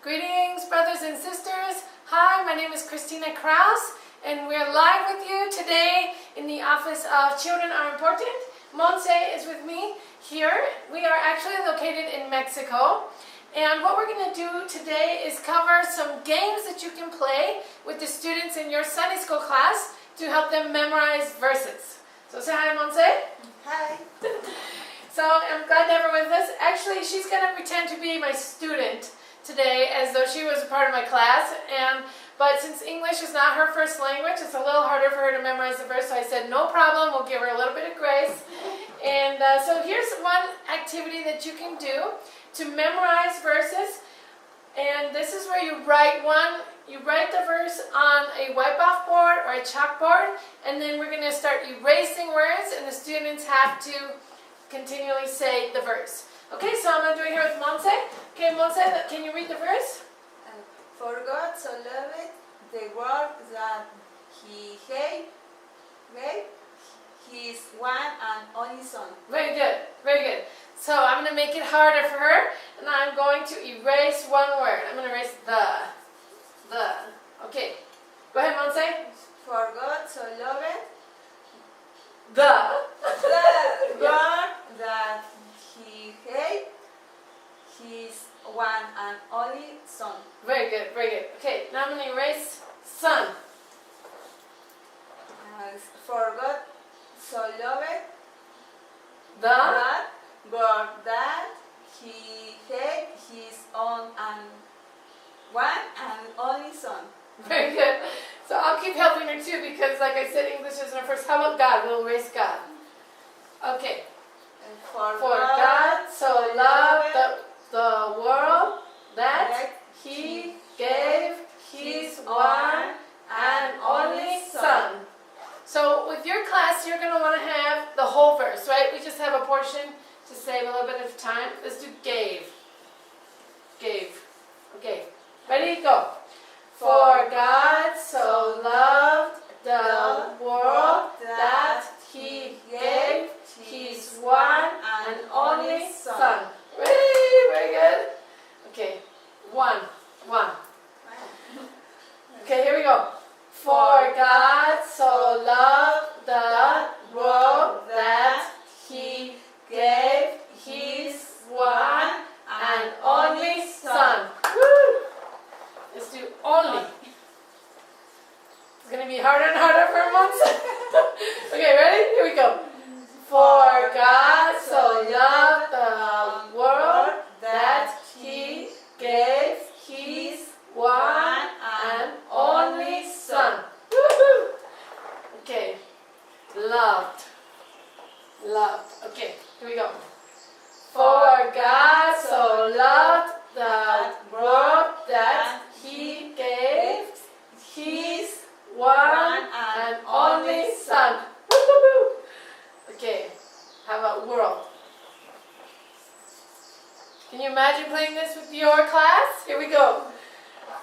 Greetings, brothers and sisters. Hi, my name is Christina Kraus, and we're live with you today in the Office of Children Are Important. Monse is with me here. We are actually located in Mexico, and what we're going to do today is cover some games that you can play with the students in your Sunday school class to help them memorize verses. So say hi, Monse. Hi. So I'm glad to have her with us. Actually, she's going to pretend to be my student today as though she was a part of my class. But since English is not her first language, it's a little harder for her to memorize the verse. So I said, no problem, we'll give her a little bit of grace. And so here's one activity that you can do to memorize verses. And this is where you write the verse on a wipe-off board or a chalkboard. And then we're going to start erasing words, and the students have to continually say the verse. Okay, so I'm going to do it here with Monse. Okay, Monse, can you read the verse? For God so loved the world that He gave His one and only Son. Very good, very good. So I'm going to make it harder for her, and I'm going to erase one word. I'm going to erase the. Okay, go ahead, Monse. For God so loved The. world that He gave His one and only Son. Very good, very good. Okay, now I'm going to erase son. For God so loved The. God that He gave His own and one and only Son. Very good. So I'll keep helping her too because, like I said, English isn't her first. How about God? We'll erase God. Okay. For God so loved the world that He gave His one and only Son. So with your class, you're going to want to have the whole verse, right? We just have a portion to save a little bit of time. Let's do gave. Gave. Okay. Ready? Go. For God so loved the world that He gave His one and only Son. Very good. Okay. One. Okay, here we go. For God so loved the world that He gave His one and only Son. Woo! Let's do only. It's going to be harder and harder for months. Okay, ready? Here we go. For God so loved the world that He gave His one and only Son. Woo-hoo! Okay. Loved. Okay, here we go. For God so loved the world that He gave His one and only Son. Woo-hoo! Okay, how about world? Can you imagine playing this with your class? Here we go.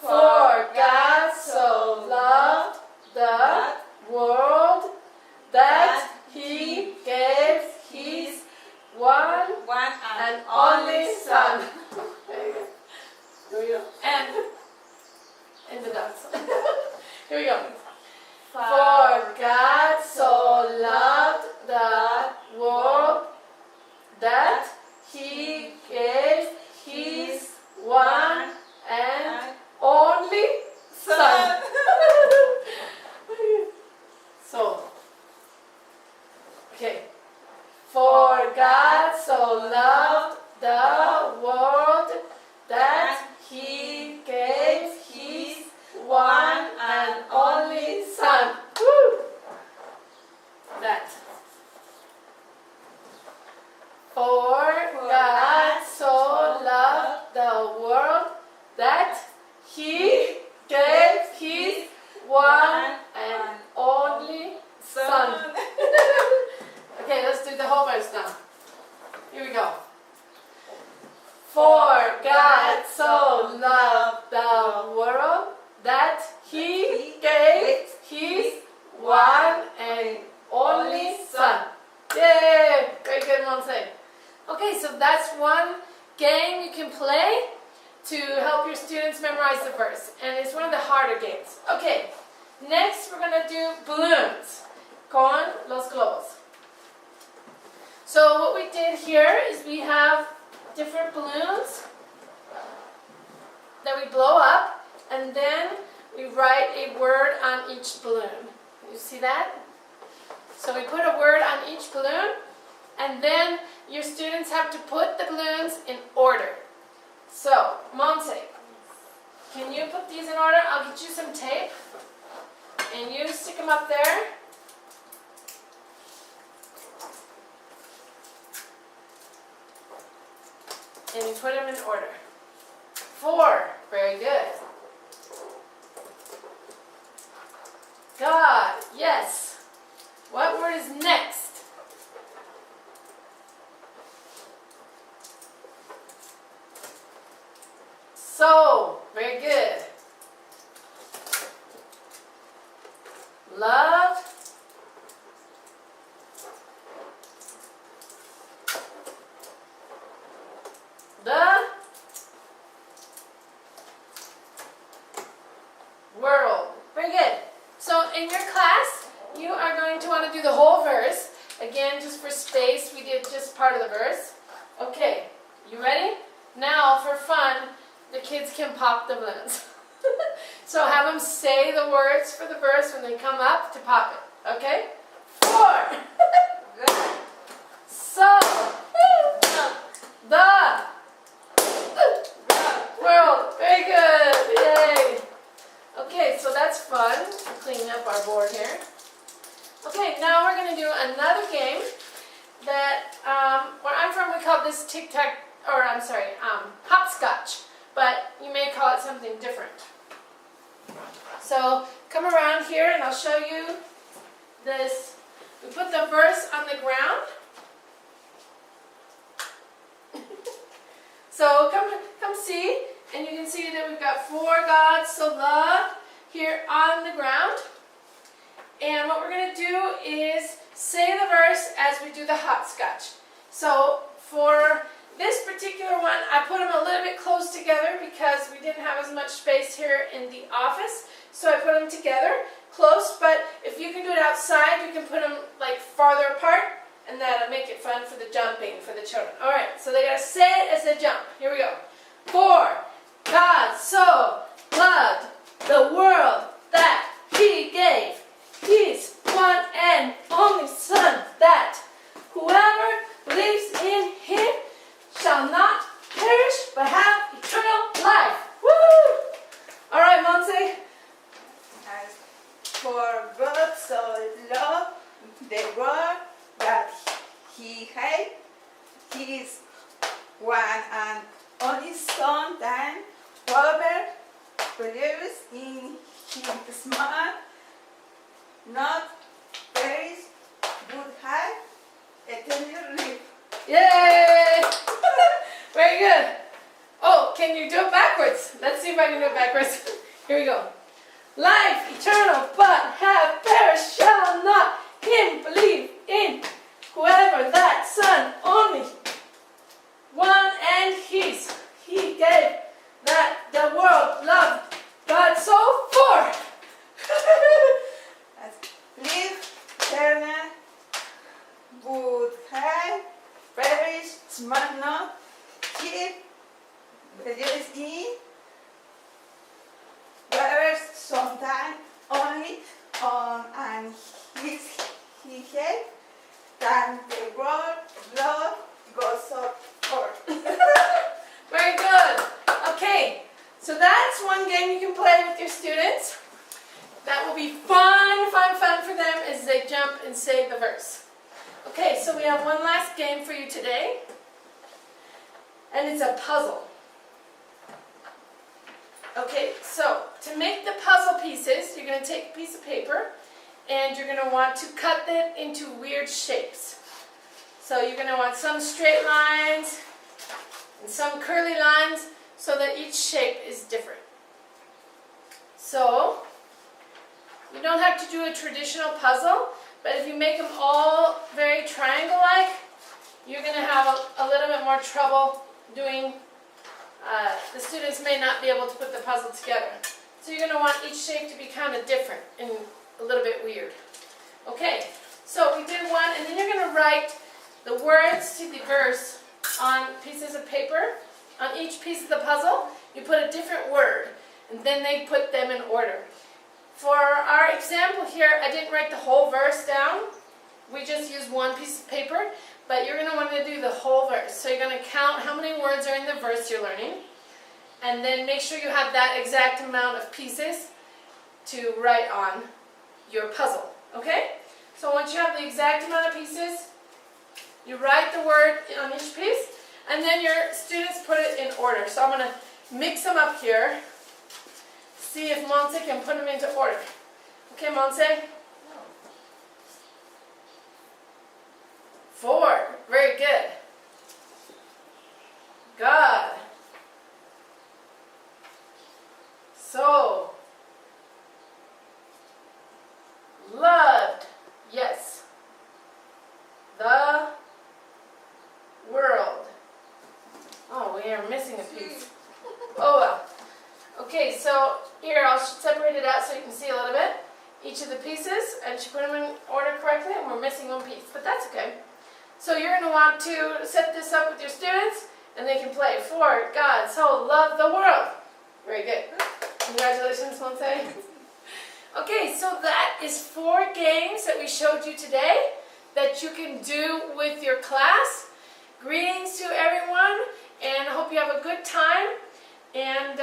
For God so loved the world that He gave His one and only Son. Here we go. And the dots. Here we go. For God so loved the world that He gave His one and only Son. So, okay. For God so loved the world that He gave His one and only Son. Woo! That. For God so loved the world that He gave His one and only Son. Okay, let's do the whole verse now. Here we go. For God so loved the world that He gave His one and only Son. Yay! Very good, Monse. Okay, so that's one game you can play to help your students memorize the verse, and it's one of the harder games. Okay, next we're going to do balloons con los globos. So what we did here is we have different balloons that we blow up, and then we write a word on each balloon. You see that? So we put a word on each balloon, and then your students have to put the balloons in order. So, Monse, can you put these in order? I'll get you some tape, and you stick them up there. And you put them in order. 4, very good. God, yes. What word is next? So, very good. Love. The world. Very good. So in your class, you are going to want to do the whole verse. Again, just for space, we did just part of the verse. Okay, you ready? Now, for fun, the kids can pop the balloons. So have them say the words for the verse when they come up to pop it. Okay? 4. Good. So, the world. Very good. Yay. Okay, so that's fun. Cleaning up our board here. Okay, now we're going to do another game that, where I'm from, we call this tic-tac, or I'm sorry, hopscotch. But you may call it something different. So come around here and I'll show you this. We put the verse on the ground. So come see, and you can see that we've got 4 gods, so love, here on the ground. And what we're going to do is say the verse as we do the hopscotch. So for this particular one, I put them a little bit close together because we didn't have as much space here in the office. So I put them together, close, but if you can do it outside, you can put them like farther apart, and that'll make it fun for the jumping for the children. All right, so they got to say it as they jump. Here we go. 4, God so loved the world that He gave His one and only Son, that whoever believes in Him shall not perish but have eternal life. Woo! All right, Monse. As for God so loved the world that He gave His one and only Son, that whoever believes in His man not perish but have eternal life. Yay! Very good. Oh, can you do it backwards? Let's see if I can do it backwards. Here we go. Life eternal, but have perished shall not him believe in whoever that Son only one and His He gave, that the world loved God so for. Live eternal would have perished must not keep believes in wherever sometime only on and His He gave, that the world love goes up for. Very good. Okay, so that's one game you can play with your students. That will be fun, fun, fun for them as they jump and say the verse. Okay, so we have one last game for you today, and it's a puzzle. Okay, so to make the puzzle pieces, you're going to take a piece of paper, and you're going to want to cut it into weird shapes. So you're going to want some straight lines and some curly lines so that each shape is different. So you don't have to do a traditional puzzle, but if you make them all very triangle-like, you're going to have a little bit more trouble doing the students may not be able to put the puzzle together. So you're going to want each shape to be kind of different and a little bit weird. Okay, so we did one, and then you're going to write the words to the verse on pieces of paper. On each piece of the puzzle, you put a different word, and then they put them in order. For our example here, I didn't write the whole verse down. We just used one piece of paper, but you're going to want to do the whole verse. So you're going to count how many words are in the verse you're learning, and then make sure you have that exact amount of pieces to write on your puzzle. Okay? So once you have the exact amount of pieces, you write the word on each piece, and then your students put it in order. So I'm going to mix them up here. See if Monse can put them into order. Okay, Monse? 4. Very good. God. So. Loved. Yes. The world. Oh, we are missing a piece. Oh well. Okay, so here I'll separate it out so you can see a little bit. Each of the pieces, and she put them in order correctly, and we're missing one piece, but that's okay. So you're going to want to set this up with your students, and they can play. For God so loved the world. Very good. Congratulations, Monse. Okay, so that is 4 games that we showed you today that you can do with your class. Greetings to everyone, and I hope you have a good time and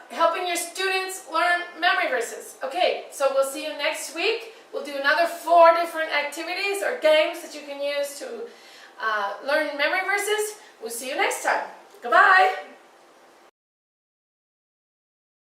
helping your students learn memory verses. Okay, so we'll see you next week. We'll do another 4 different activities or games that you can use to learn memory verses. We'll see you next time. Goodbye.